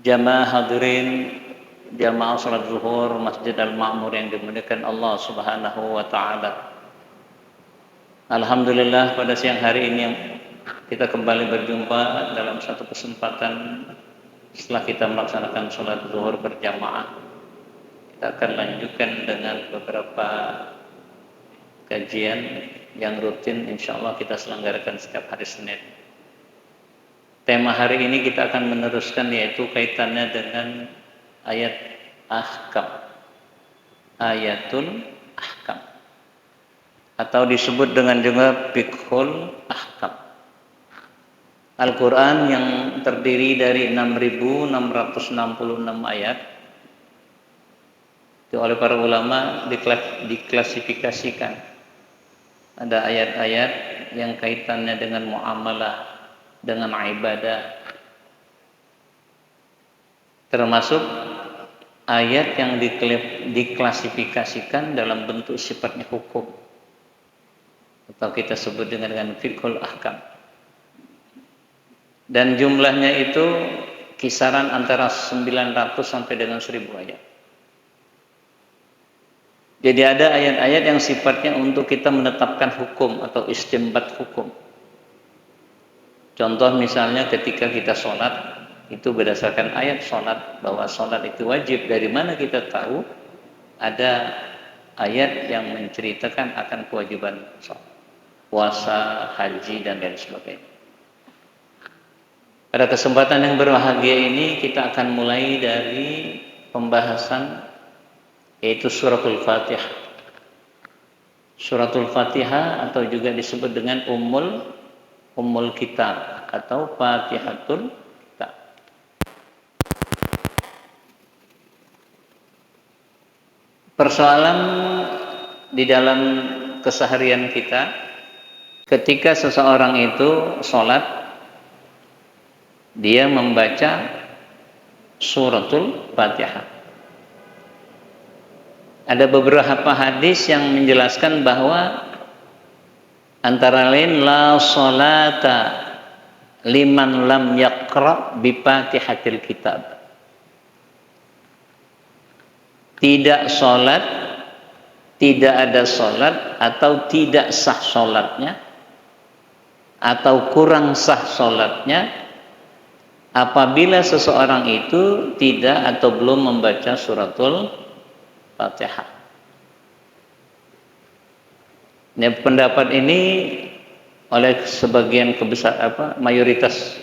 Jamaah hadirin jamaah salat zuhur Masjid Al-Ma'mur yang dimuliakan Allah Subhanahu wa taala. Alhamdulillah pada siang hari ini kita kembali berjumpa dalam satu kesempatan setelah kita melaksanakan salat zuhur berjamaah. Kita akan lanjutkan dengan beberapa kajian yang rutin insyaallah kita selenggarakan setiap hari Senin. Tema hari ini kita akan meneruskan yaitu kaitannya dengan ayat ahkam. Ayatul ahkam. Atau disebut dengan juga fiqhul ahkam. Al-Quran yang terdiri dari 6.666 ayat itu oleh para ulama diklasifikasikan. Ada ayat-ayat yang kaitannya dengan muamalah, dengan ibadah, termasuk ayat yang diklasifikasikan dalam bentuk sifatnya hukum, atau kita sebut dengan fiqhul ahkam. Dan jumlahnya itu kisaran antara 900 sampai dengan 1000 ayat. Jadi ada ayat-ayat yang sifatnya untuk kita menetapkan hukum atau istinbat hukum. Contoh misalnya ketika kita sholat, itu berdasarkan ayat sholat, bahwa sholat itu wajib. Dari mana kita tahu? Ada ayat yang menceritakan akan kewajiban sholat, puasa, haji, dan lain sebagainya. Pada kesempatan yang berbahagia ini kita akan mulai dari pembahasan yaitu suratul Fatihah. Suratul Fatihah atau juga disebut dengan Ummul Kitab atau Fatihatul Kitab. Persoalan di dalam keseharian kita, ketika seseorang itu sholat, dia membaca suratul Fatihah. Ada beberapa hadis yang menjelaskan bahwa antara lain la sholata liman lam yaqra bi Fatihatil Kitab. Tidak sholat, tidak ada sholat atau tidak sah sholatnya atau kurang sah sholatnya apabila seseorang itu tidak atau belum membaca suratul Fatihah. Nah, pendapat ini oleh sebagian mayoritas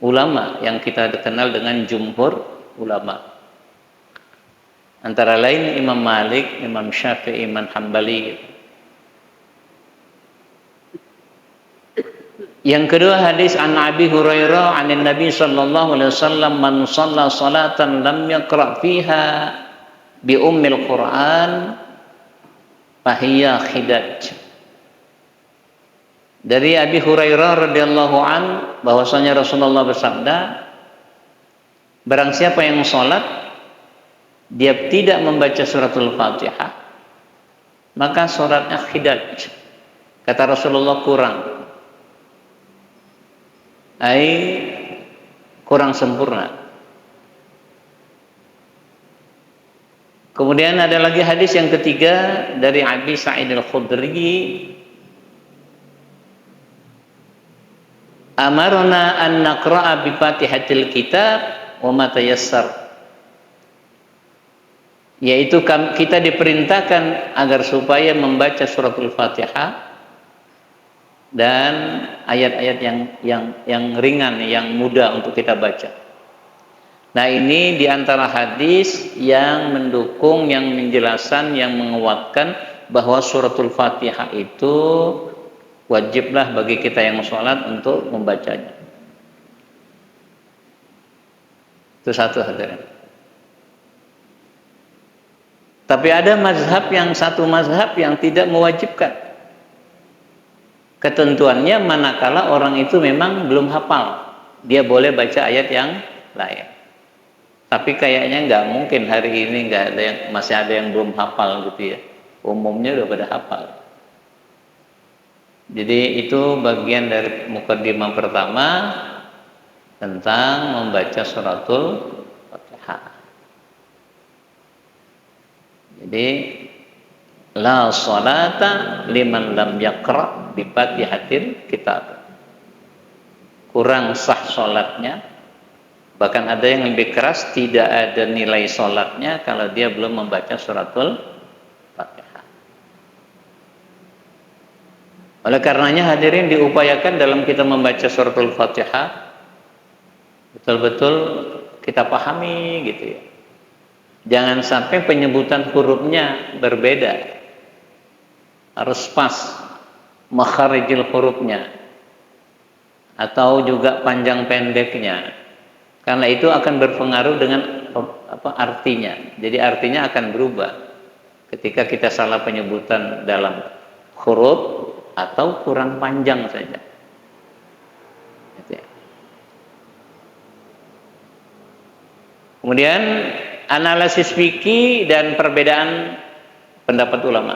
ulama yang kita kenal dengan jumhur ulama. Antara lain Imam Malik, Imam Syafi'i, Imam Hambali. Yang kedua hadis an Abi Hurairah anin Nabi sallallahu alaihi wasallam man shalla salatan lam yaqra fiha bi ummil Quran fahiya khidaj. Dari Abi Hurairah radhiyallahu an bahwasanya Rasulullah bersabda, barang siapa yang sholat dia tidak membaca suratul Fatihah, maka sholatnya khidaj. Kata Rasulullah kurang, kurang sempurna. Kemudian ada lagi hadis yang ketiga dari Abi Sa'id Al-Khudri, amarna an naqra'a bi Fatihatil Kitab wa ma tayassar, yaitu kita diperintahkan agar supaya membaca suratul Fatihah dan ayat-ayat yang ringan, yang mudah untuk kita baca. Nah, ini diantara hadis yang mendukung, yang menjelaskan, yang menguatkan bahwa suratul Fatihah itu wajiblah bagi kita yang sholat untuk membacanya. Itu satu hadirin. Tapi ada satu mazhab yang tidak mewajibkan. Ketentuannya manakala orang itu memang belum hafal, dia boleh baca ayat yang lain. Tapi kayaknya nggak mungkin hari ini masih ada yang belum hafal gitu ya. Umumnya udah pada hafal. Jadi itu bagian dari mukaddimah pertama tentang membaca suratul Jadi la salata liman lam yaqra bi Fatihatil kitab. Kurang sah salatnya. Bahkan ada yang lebih keras, tidak ada nilai salatnya kalau dia belum membaca suratul Fatihah. Oleh karenanya hadirin, diupayakan dalam kita membaca suratul Fatihah betul-betul kita pahami gitu ya. Jangan sampai penyebutan hurufnya berbeda. Harus pas makharijil hurufnya atau juga panjang pendeknya. Karena itu akan berpengaruh dengan artinya. Jadi artinya akan berubah ketika kita salah penyebutan dalam huruf atau kurang panjang saja. Kemudian analisis fikih dan perbedaan pendapat ulama.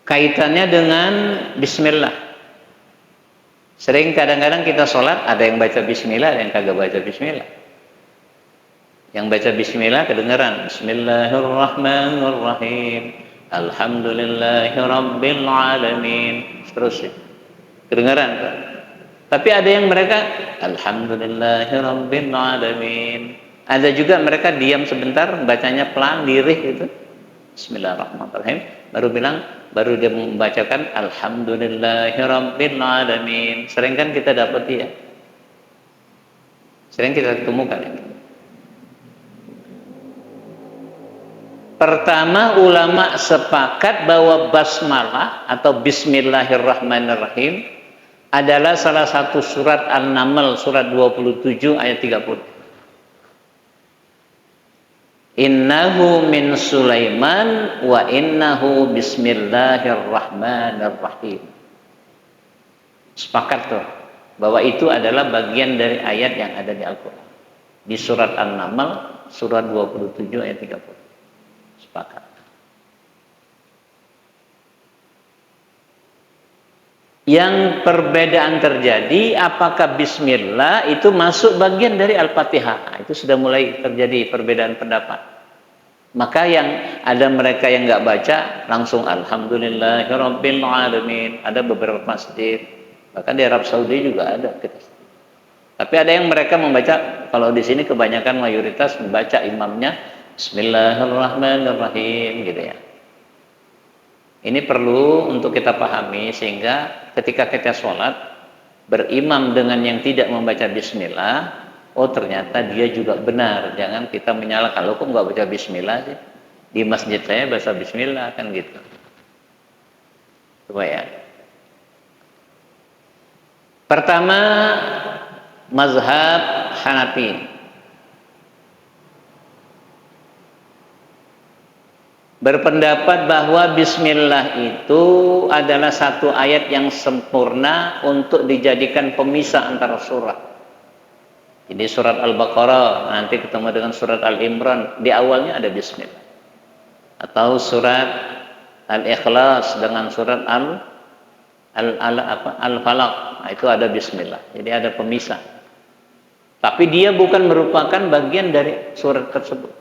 Kaitannya dengan bismillah. Sering kadang-kadang kita sholat ada yang baca bismillah, ada yang kagak baca bismillah. Yang baca bismillah kedengaran Bismillahirrahmanirrahim, Alhamdulillahirabbil alamin, seterusnya kedengaran kan? Tapi ada yang mereka Alhamdulillahirabbil alamin. Ada juga mereka diam sebentar, bacanya pelan, lirih gitu. Bismillahirrahmanirrahim. Baru dia membacakan Alhamdulillahirabbil alamin. Sering kan kita dapati ya. Sering kita temukan ya. Pertama, ulama sepakat bahwa basmalah atau bismillahirrahmanirrahim adalah salah satu surat An-Naml, surat 27 ayat 30. Innahu min Sulaiman wa innahu bismillahirrahmanirrahim. Sepakat tuh bahwa itu adalah bagian dari ayat yang ada di Al-Quran. Di surat An-Naml, surat 27 ayat 30. Sepakat. Yang perbedaan terjadi, apakah bismillah itu masuk bagian dari Al-Fatihah? Itu sudah mulai terjadi perbedaan pendapat. Maka yang ada mereka yang nggak baca langsung Alhamdulillahirabbil alamin. Ada beberapa masjid, bahkan di Arab Saudi juga ada. Tapi ada yang mereka membaca, kalau di sini kebanyakan mayoritas membaca imamnya Bismillahirrahmanirrahim gitu ya. Ini perlu untuk kita pahami sehingga ketika kita sholat berimam dengan yang tidak membaca bismillah, oh ternyata dia juga benar. Jangan kita menyalahkan, lo kok nggak baca bismillah sih? Di masjid saya baca bismillah kan gitu. Coba ya. Pertama, mazhab Hanafi berpendapat bahwa bismillah itu adalah satu ayat yang sempurna untuk dijadikan pemisah antara surat. Jadi surat Al-Baqarah nanti ketemu dengan surat Al-Imran, di awalnya ada bismillah. Atau surat Al-Ikhlas dengan surat Al-Falaq, nah, itu ada bismillah. Jadi ada pemisah. Tapi dia bukan merupakan bagian dari surat tersebut.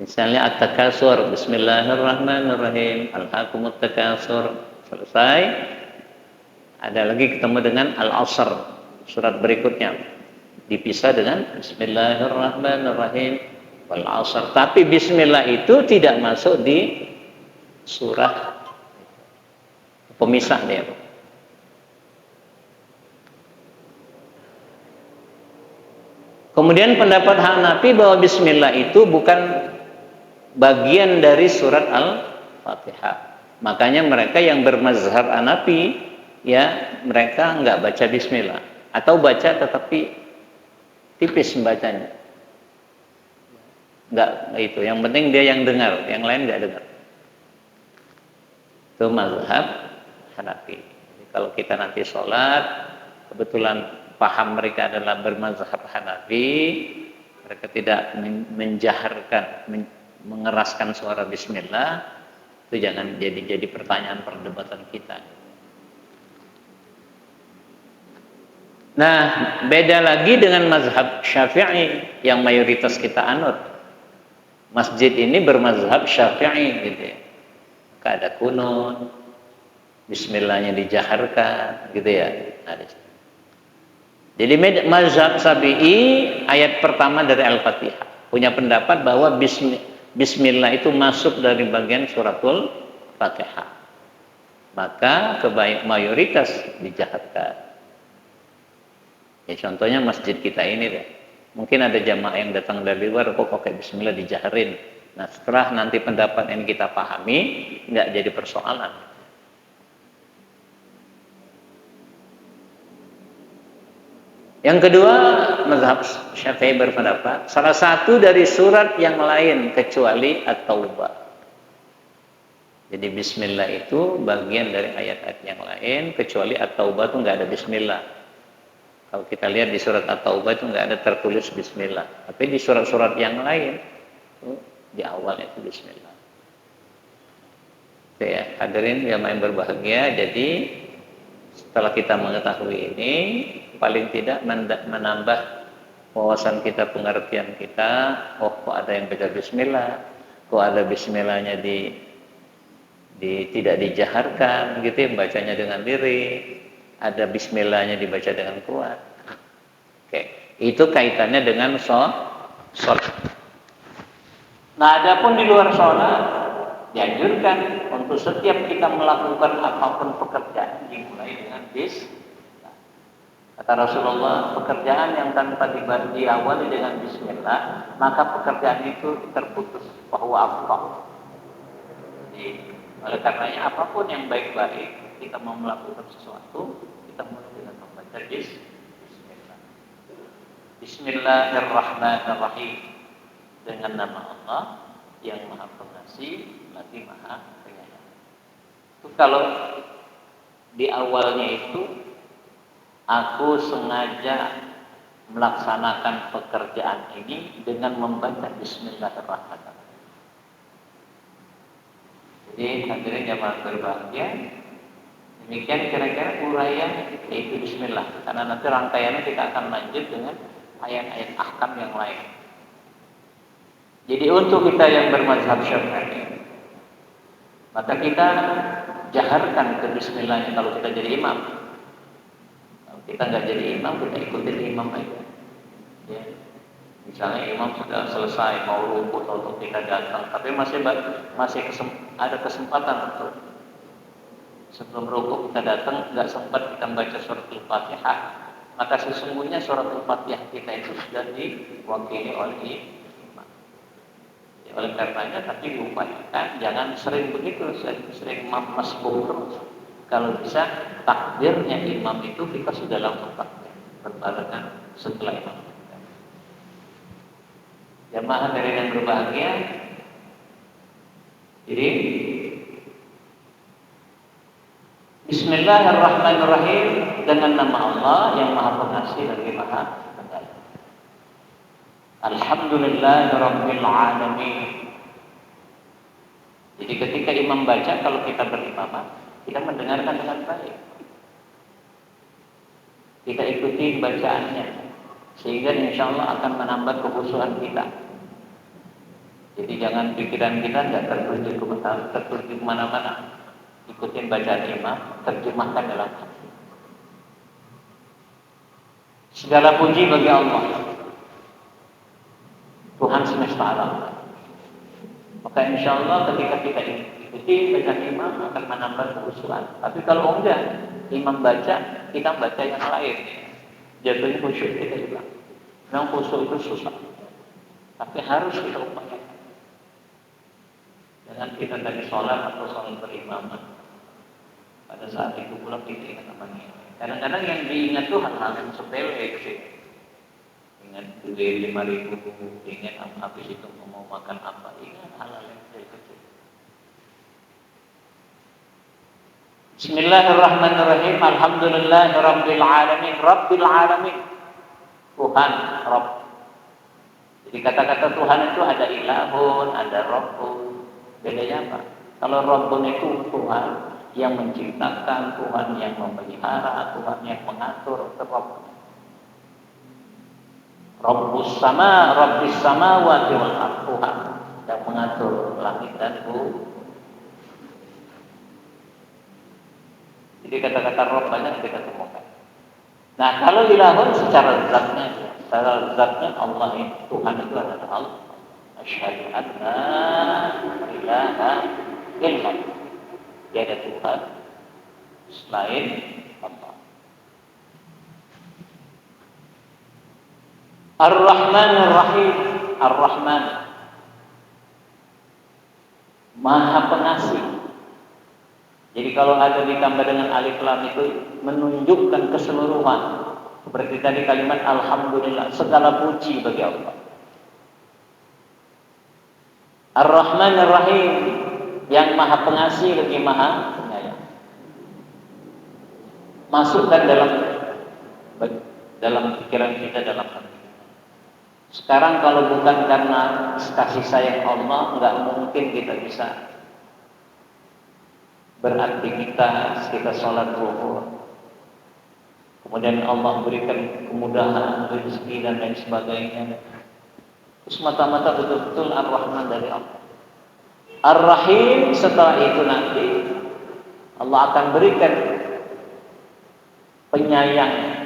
Misalnya At-Takasur, Bismillahirrahmanirrahim, Alhaakumut Takasur, selesai. Ada lagi ketemu dengan Al-Asr, surat berikutnya dipisah dengan Bismillahirrahmanirrahim wal Asr. Tapi Bismillah itu tidak masuk di surah pemisah dia. Kemudian pendapat Hanafi bahwa Bismillah itu bukan bagian dari surat Al-Fatihah. Makanya mereka yang bermazhab Hanafi, ya mereka nggak baca Bismillah atau baca tetapi tipis membacanya. Nggak itu. Yang penting dia yang dengar, yang lain nggak dengar. Itu mazhab Hanafi. Jadi kalau kita nanti sholat, kebetulan paham mereka adalah bermazhab Hanafi, mereka tidak menjaharkan, mengeraskan suara bismillah, itu jangan jadi pertanyaan perdebatan kita. Nah, beda lagi dengan mazhab Syafi'i yang mayoritas kita anut. Masjid ini bermazhab Syafi'i gitu ya. Maka ada kunut, bismillahnya dijaharkan gitu ya. Jadi mazhab Syafi'i ayat pertama dari Al-Fatihah punya pendapat bahwa bismillah itu masuk dari bagian suratul Fatihah. Maka mayoritas dijaharkan. Ya contohnya masjid kita ini deh. Mungkin ada jamaah yang datang dari luar kok pakai bismillah dijaharin. Nah, setelah nanti pendapat yang kita pahami, nggak jadi persoalan. Yang kedua, mazhab Syafi'i berpendapat salah satu dari surat yang lain kecuali At-Taubah. Jadi bismillah itu bagian dari ayat-ayat yang lain kecuali At-Taubah itu nggak ada bismillah. Kalau kita lihat di surat At-Taubah itu nggak ada tertulis bismillah. Tapi di surat-surat yang lain itu di awalnya itu bismillah. Oke ya, hadirin yang berbahagia. Jadi setelah kita mengetahui ini, paling tidak menambah wawasan kita, pengertian kita. Oh, kok ada yang baca bismillah, kok ada bismillahnya tidak dijaharkan gitu ya, bacanya dengan diri. Ada bismillahnya dibaca dengan kuat. Oke, itu kaitannya dengan sholat. Nah, adapun di luar sholat, dianjurkan untuk setiap kita melakukan apapun pekerjaan dimulai dengan bismillah. Kata Rasulullah, pekerjaan yang tanpa diawali dengan bismillah, maka pekerjaan itu terputus bahwa afdal. Jadi, oleh karenanya apapun yang baik-baik kita mau melakukan sesuatu, kita mulai dengan membaca bismillah. Bismillahirrahmanirrahim. Dengan nama Allah yang Maha Pengasih lagi Maha Penyayang. Itu kalau di awalnya itu aku sengaja melaksanakan pekerjaan ini dengan membaca bismillahirrahmanirrahim. Jadi hadirin jamaah berbahagia, demikian kira-kira uraian yaitu bismillah. Karena nanti rangkaiannya kita akan lanjut dengan ayat-ayat ahkam yang lain. Jadi untuk kita yang bermazhab Syafi'i, maka kita jaharkan ke bismillahnya kalau kita jadi imam. Kalau kita nggak jadi imam, kita ikutin imam aja. Ya. Misalnya imam sudah selesai mau rukuk atau kita datang, tapi masih ada kesempatan untuk sebelum rukuk kita datang nggak sempat kita baca surat Al-Fatihah, maka sesungguhnya surat Al-Fatihah kita itu sudah diwakili oleh imam. Ya, oleh karenanya tapi diupayakan jangan sering begitu, sering masbuk terus. Kalau bisa takbirnya imam itu kita sudah langsung takbir berbarengan setelah imam. Jamaah dari yang berbahagia, jadi bismillahirrahmanirrahim dengan nama Allah yang Maha Pengasih lagi Maha Penyayang. Alhamdulillahirabbil alamin. Jadi ketika imam baca, kalau kita berimamah, kita mendengarkan dengan baik. Kita ikuti bacaannya, sehingga insya Allah akan menambah kekhusyuan kita. Jadi jangan pikiran kita nggak tertuju kemana-mana. Ikutin bacaan imam, terjemahkan dalam hati. Segala puji bagi Allah, Tuhan semesta alam. Maka insya Allah ketika kita ikuti bacaan imam akan menambah kekhusyuan. Tapi kalau enggak, imam baca, kita baca yang lain, jatuhnya khusyuk kita hilang. Memang khusyuk itu susah, tapi harus kita upayakan. Jangan kita dari sholat atau sholat berimamah pada saat itu pula kita ingat namanya. Kadang-kadang yang diingat itu hal-hal yang sepele sih. Ingat duit 5.000, ingat habis itu mau makan apa, ingat hal-hal yang kecil. Bismillahirrahmanirrahim. Alhamdulillahirabbil alamin. Rabbil alamin. Tuhan, Rabb. Jadi kata-kata Tuhan itu ada ilahun, ada Rabbun. Bedanya apa? Kalau Rabbun itu Tuhan yang menciptakan, Tuhan yang memelihara, Tuhan yang mengatur, itu Rabb. Rabbis samawati wal ardh, Tuhan yang mengatur langit dan bumi. Jadi kata-kata Rabb banyak kita temukan. Nah, kalau ilahun secara zatnya Allah itu Tuhan itu adalah Allah. Asyhadu an la ilaha illallah. Tiada Tuhan selain Allah. Ar-Rahman Ar-Rahim. Ar-Rahman Maha Pengasih. Jadi kalau ada ditambah dengan alif lam itu menunjukkan keseluruhan. Seperti tadi kalimat alhamdulillah, segala puji bagi Allah. Ar-Rahman Ar-Rahim, yang Maha Pengasih lagi Maha Penyayang. Masukkan dalam pikiran kita, dalam hati. Sekarang kalau bukan karena kasih sayang Allah, nggak mungkin kita bisa beraktivitas, kita sholat zuhur. Kemudian Allah berikan kemudahan, rezeki dan lain sebagainya. Terus mata-mata betul-betul Ar-Rahman dari Allah. Ar-Rahim setelah itu nanti Allah akan berikan penyayang.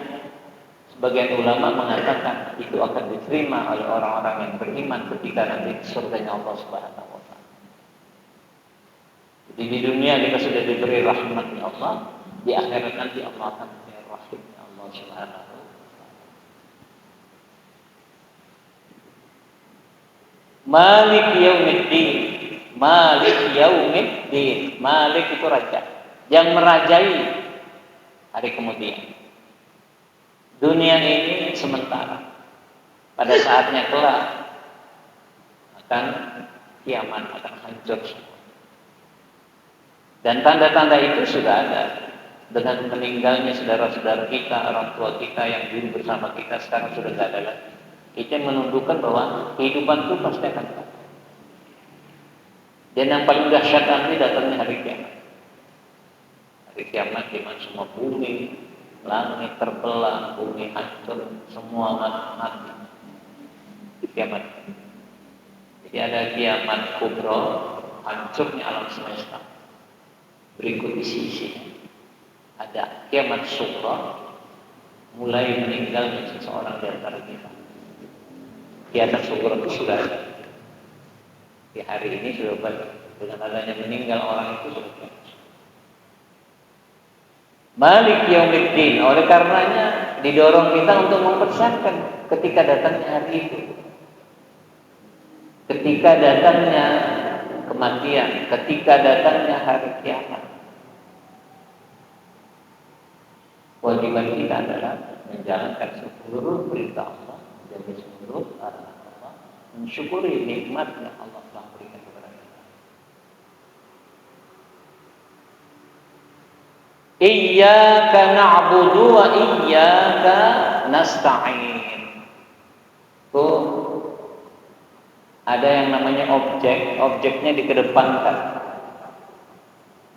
Sebagian ulama mengatakan itu akan diterima oleh orang-orang yang beriman ketika nanti surganya Allah Subhanahu wa taala. Jadi di dunia kita sudah diberi rahmatnya Allah, di akhirat nanti Allah akan memberi rahmatnya Allah Subhanahu wa taala. Malik yaumiddin. Malik yaumiddin. Malik itu raja yang merajai hari kemudian. Dunia ini sementara. Pada saatnya kelak akan kiamat, akan hancur semua. Dan tanda-tanda itu sudah ada. Dengan meninggalnya saudara-saudara kita, orang tua kita yang dulu bersama kita sekarang sudah tidak ada lagi. Itu menunjukkan bahwa kehidupan itu pasti akan datang. Dan yang paling dahsyat nanti datangnya hari kiamat. Hari kiamat di mana semua bumi, langit terbelah, bumi hancur, semua mati. Kiamat. Jadi ada kiamat kubro, hancurnya alam semesta. Berikut isi-isinya. Ada kiamat sughra, mulai meninggalnya seseorang di antara kita. Kiamat sughra itu sudah ada. Di hari ini sudah banyak. Dengan adanya meninggal orang itu sudah banyak. Malik yaumiddin. Oleh karenanya didorong kita untuk mempersiapkan ketika datangnya hari itu. Ketika datangnya kematian, ketika datangnya hari kiamat. Kewajiban kita adalah menjalankan seluruh perintah Allah dan seluruh arahan Allah, mensyukuri nikmatnya Allah telah berikan kepada kita. Iyyaka na'budu wa iyyaka nasta'in. Tuh ada yang namanya objeknya dikedepankan.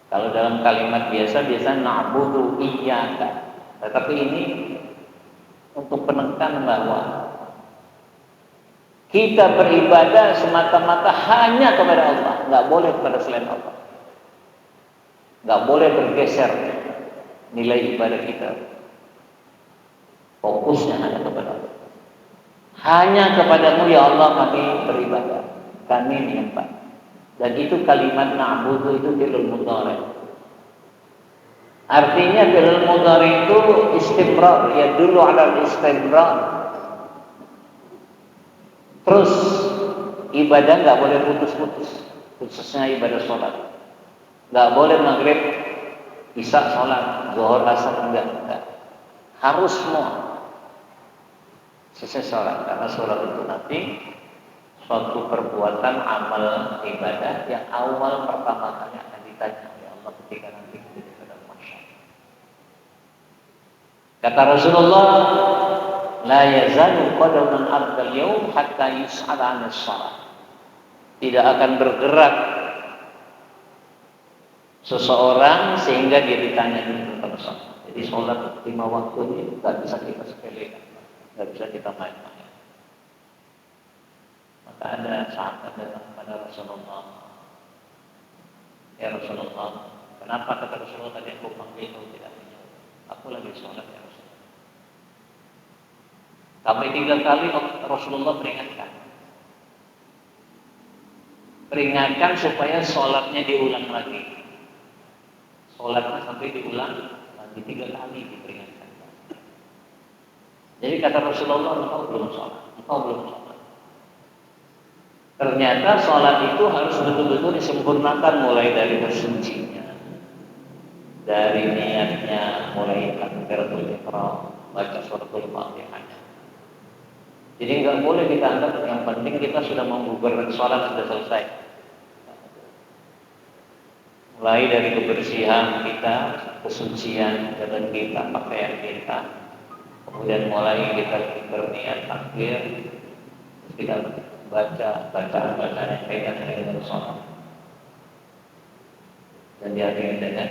Kalau dalam kalimat biasa na'budu iyyaka. Tetapi ini untuk penekanan bahwa kita beribadah semata-mata hanya kepada Allah, nggak boleh kepada selain Allah. Nggak boleh bergeser nilai ibadah kita. Fokusnya hanya kepada Allah. Hanya kepadamu ya Allah kami beribadah, kami menyembah. Dan itu kalimat na'budu itu fi'il mudhari'. Artinya fi'il mudhari' itu istimrar, ya dulu ala istimrar. Terus ibadah nggak boleh putus-putus, khususnya ibadah sholat. Nggak boleh maghrib, isya sholat, zuhur asar enggak. Harus semua selesai sholat, karena sholat itu nanti suatu perbuatan amal ibadah yang awal pertama kali akan ditanya oleh Allah ketika nanti kita pada masyarakat. Kata Rasulullah, la yazalu qadaman abdal yaum hatta yus'ala 'anis shalah. Tidak akan bergerak seseorang sehingga dia ditanya tentang sholat. Jadi sholat 5 waktu ini tidak bisa kita sepelekan, tidak bisa kita main-main. Maka ada sahabat datang kepada Rasulullah, ya Rasulullah, kenapa kata Rasulullah tadi aku panggil kau tidak menjawab? Aku lagi sholat ya Rasulullah. Sampai 3 kali Rasulullah peringatkan supaya sholatnya diulang lagi. Sholatnya sampai diulang lagi 3 kali diperingatkan. Jadi kata Rasulullah, engkau belum sholat. Ternyata sholat itu harus betul-betul disempurnakan, mulai dari bersucinya, dari niatnya, mulai takbiratul ihram, baca suratul Fatihah. Jadi nggak boleh kita anggap yang penting kita sudah menggugurkan sholat sudah selesai. Mulai dari kebersihan kita, kesucian badan kita, pakaian kita, kemudian mulai kita berniat takbir, kita baca bacaan-bacaan yang kaitannya dengan sholat dan diakhiri dengan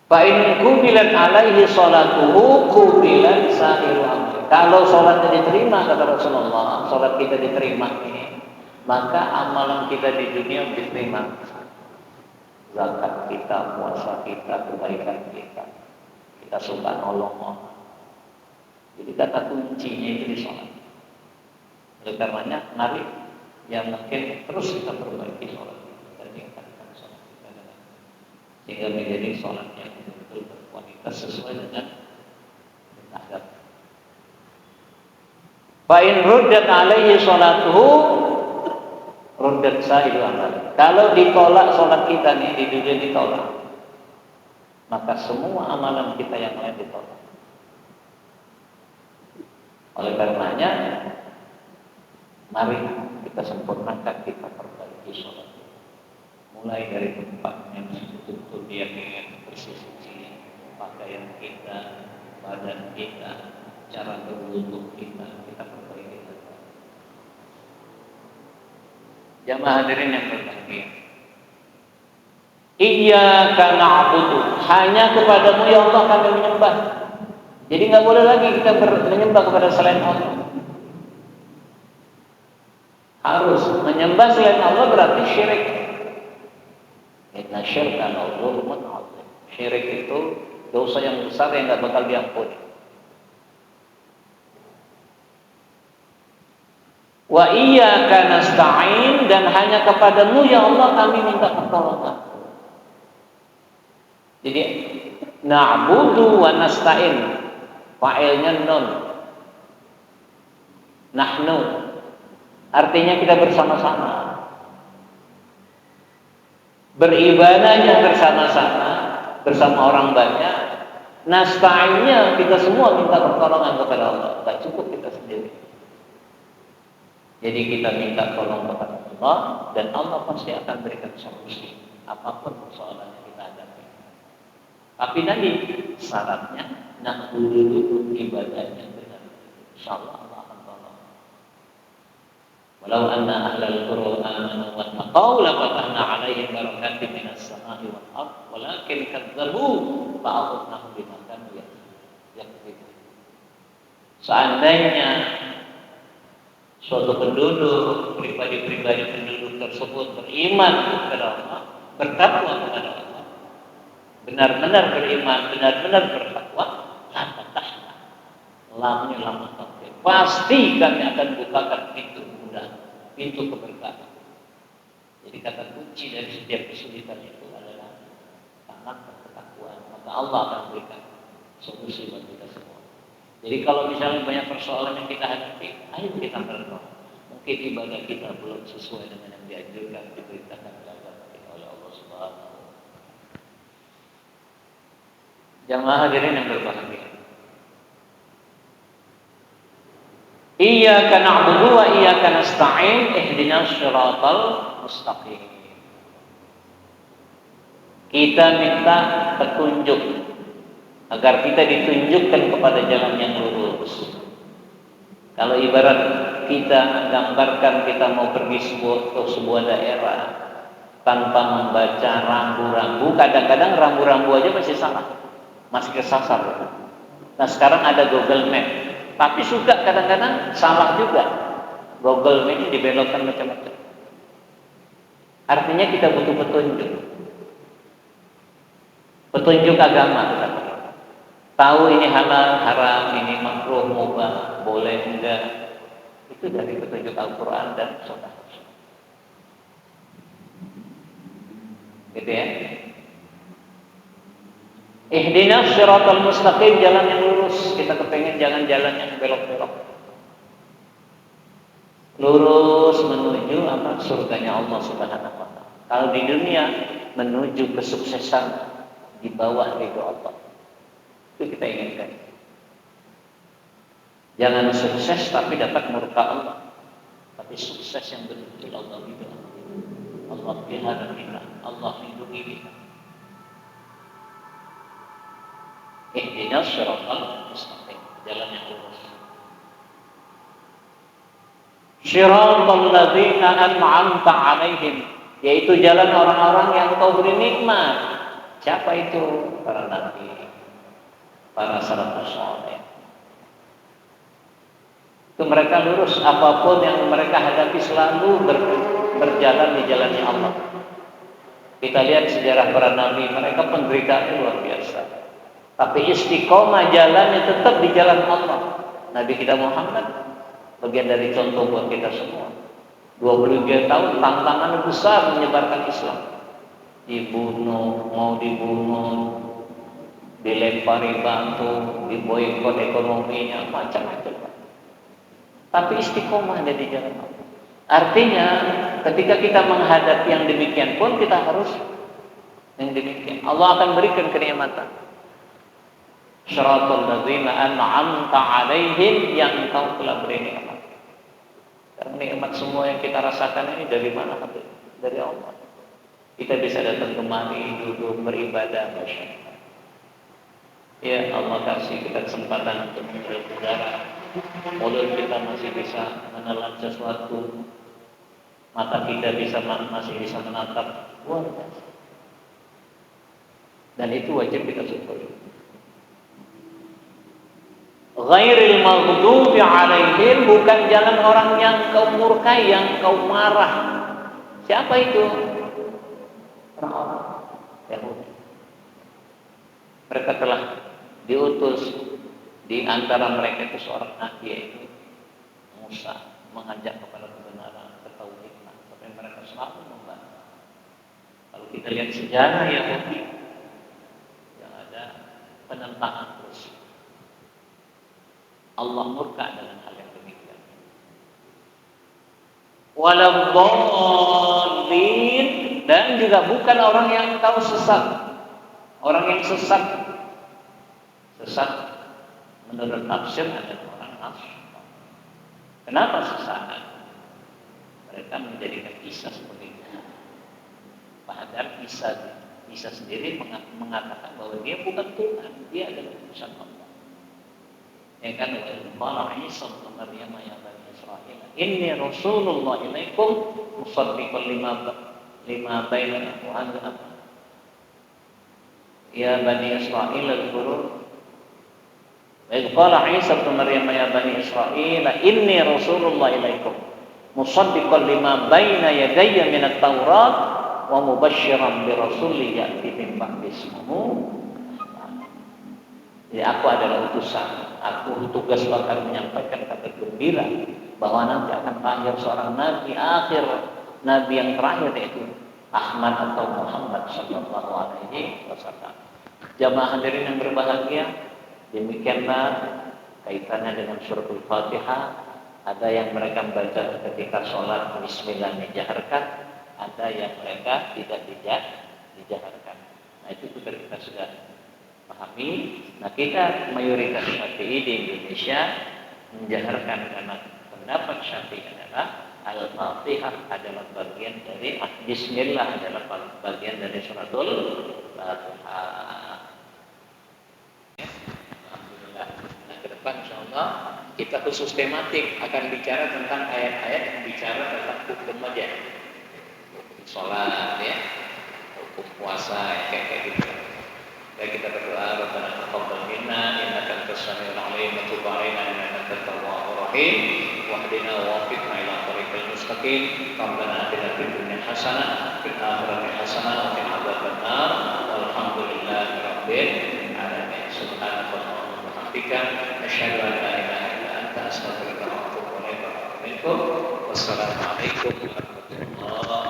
fa'in kubilat alaihi sholatuhu kubilat sa'iru amal. Kalau sholatnya diterima, kata Rasulullah, sholat kita diterima ini, maka amalan kita di dunia diterima. Zakat kita, puasa kita, kebaikan kita suka nolong orang. Jadi kata kuncinya itu di sholat. Oleh karenanya, mari yang mungkin terus kita perbaiki sholat kita dan tingkatkan sholat kita sehingga menjadi sholat yang betul-betul berkualitas sesuai dengan adab. Fa'in ruddat alaihi sholatuhu ruddat sa'iru amal. Kalau ditolak sholat kita nih di dunia ditolak, maka semua amalan kita yang lain ditolak. Oleh karenanya, mari kita sempurnakan, kita perbaiki sholat. Mulai dari tempat yang betul-betul dia ingin bersih-bersih, pakaian kita, badan kita, cara berwudu kita perbaiki. Jamaah hadirin yang berbahagia, Iyyaka na'budu, hanya kepadamu ya Allah kami menyembah. Jadi nggak boleh lagi kita menyembah kepada selain Allah. Harus menyembah selain Allah berarti syirik. Inna syirka la dzulmun 'adzim. Syirik itu dosa yang besar yang nggak bakal diampuni. Wa iyyaka nasta'in, dan hanya kepadamu ya Allah kami minta pertolongan. Jadi na'budu wa nasta'in, fa'ilnya nun, nahnu, artinya kita bersama-sama, beribadahnya bersama-sama, bersama orang banyak. Nasta'innya kita semua minta pertolongan kepada Allah, tak cukup kita sendiri. Jadi kita minta tolong kepada Allah, dan Allah pasti akan berikan solusi apapun persoalan yang kita hadapi. Tapi nanti syaratnya nak dulu ibadahnya benar. Insyaallah Allah akan tolong. Walau anna ahlal qura amanu wattaqau la fatahna 'alaihim barakatin minas sama'i wal ardh walakin kadzdzabu fa'akhadnahum bima kanu yaksibun. Seandainya suatu penduduk, pribadi-pribadi penduduk tersebut beriman kepada Allah, bertakwa kepada Allah, benar-benar beriman, benar-benar bertakwa, lamnya lam takdir, pasti kami akan bukakan pintu mudah, pintu keberkahan. Jadi kata kunci dari setiap kesulitan itu adalah taat dan ketakwaan, maka Allah akan berikan solusi bagi kita semua. Jadi kalau misalnya banyak persoalan yang kita hadapi, ayo kita berdoa. Mungkin ibadah kita belum sesuai dengan yang dianjurkan, diberitakan oleh Allah Subhanahu wa Ta'ala. Jamaah hadirin yang berbahagia, Iyyaka na'budu wa iyyaka nasta'in ihdinas shiratal mustaqim. Kita minta petunjuk agar kita ditunjukkan kepada jalan yang lurus. Kalau ibarat kita gambarkan kita mau pergi ke sebuah daerah tanpa membaca rambu-rambu, kadang-kadang rambu-rambu aja masih salah, masih kesasar. Nah sekarang ada Google Map, Tapi suka kadang-kadang salah juga. Google ini dibelokkan macam-macam. Artinya kita butuh petunjuk. Petunjuk agama kita perlu. Tahu ini halal, haram, ini makruh, mubah, boleh, enggak. Itu dari petunjuk Al-Quran dan Sunnah. Gitu ya. Ihdinas siratal mustaqim, jalan yang lurus. Kita kepengen jangan jalan yang belok-belok. Lurus menuju apa? Surganya Allah Subhanahu wa taala. Kalau di dunia menuju kesuksesan di bawah ridho Allah. Itu kita inginkan. Jangan sukses tapi dapat murka Allah. Tapi sukses yang betul-betul Allah ridho. Allah pelihara kita, Allah lindungi kita. Ihdinas siratal mustaqim, jalan yang lurus. Siratal ladzina an'amta 'alaihim, yaitu jalan orang-orang yang Kau beri nikmat. Siapa itu? Para nabi, para salafus saleh. Itu mereka lurus, apapun yang mereka hadapi selalu berjalan di jalannya Allah. Kita lihat sejarah para nabi, mereka penderitaannya luar biasa. Tapi istiqomah jalannya tetap di jalan Allah. Nabi kita Muhammad bagian dari contoh buat kita semua. 23 tahun tantangan besar menyebarkan Islam. Dibunuh, mau dibunuh, dilempari batu, diboikot ekonominya, macam-macam. Tapi istiqomah ada di jalan Allah. Artinya ketika kita menghadapi yang demikian pun kita harus yang demikian. Allah akan berikan kenikmatan. Syaratul ladzina an'amta 'alaihim, yang Engkau telah beri nikmat. Karena nikmat semua yang kita rasakan ini dari mana? Dari Allah. Kita bisa datang kemari, duduk, beribadah, masyaallah. Ya Allah kasih kita kesempatan untuk berbicara. Mulut kita masih bisa menelan sesuatu, mata kita masih bisa menatap, luar biasa. Dan itu wajib kita syukuri. Ghairil maghdubi 'alaihim, bukan jalan orang yang Kau murkai, yang Kau marah. Siapa itu? Orang-orang Yahudi. Mereka telah diutus. Di antara mereka itu seorang nabi, yaitu Musa, mengajak kepada kebenaran, ketauhidan, tapi mereka selalu membantah. Kalau kita lihat sejarah Yahudi, yang ada penentangan terus. Allah murka dengan hal yang demikian. Waladhdallin, dan juga bukan orang yang tahu sesat. Orang yang sesat menurut tafsir adalah orang Nasrani. Kenapa sesat? Mereka menjadikan Isa sebagai Tuhan. Padahal Isa sendiri mengatakan bahwa dia bukan Tuhan, dia adalah utusan Allah. Ya kan, qala Isa ibn Maryam ya bani Israil, inni rasulullah ilaikum musaddiqan lima baina wa ya bani Israil al-qurun. Qala Isa ibn Maryam ya bani Israil, inni rasulullah ilaikum musaddiqan lima baina yadayya min at-taurat wa mubasysyiran bi rasulin ya'ti min ba'di ismuhu. Jadi aku adalah utusan, aku tugas bakal menyampaikan kabar gembira bahwa nanti akan lahir seorang nabi akhir, nabi yang terakhir, yaitu Ahmad atau Muhammad sallallahu alaihi wasallam. Jamaah hadirin yang berbahagia, demikianlah kaitannya dengan suratul Fatihah. Ada yang mereka membaca ketika sholat bismillah dijaharkan, ada yang mereka tidak dijaharkan. Nah itu juga kita sudah pahami. Nah kita mayoritas Syafi'i di Indonesia menjaharkan, karena pendapat Syafi'i adalah Al-Fatihah adalah bagian dari Bismillah adalah bagian dari suratul Fatihah. Alhamdulillah. Nah ke depan insyaallah kita khusus tematik akan bicara tentang ayat-ayat yang bicara tentang hukum aja, hukum sholat ya, hukum puasa kayak gitu. Baik, kita berdoa, Rabbana taqabbal minna innaka السميع العليم وتب علينا إنك أنت التواب الرحيم واهدنا ووفقنا إلى طريق المستقيم ربنا آتنا في الدنيا حسنة وفي الآخرة حسنة وقنا عذاب النار والحمد لله رب العالمين سبحانك اللهم وبحمدك أشهد أن لا إله إلا أنت أستغفرك وأتوب إليك. Wassalamualaikum warahmatullahi wabarakatuh.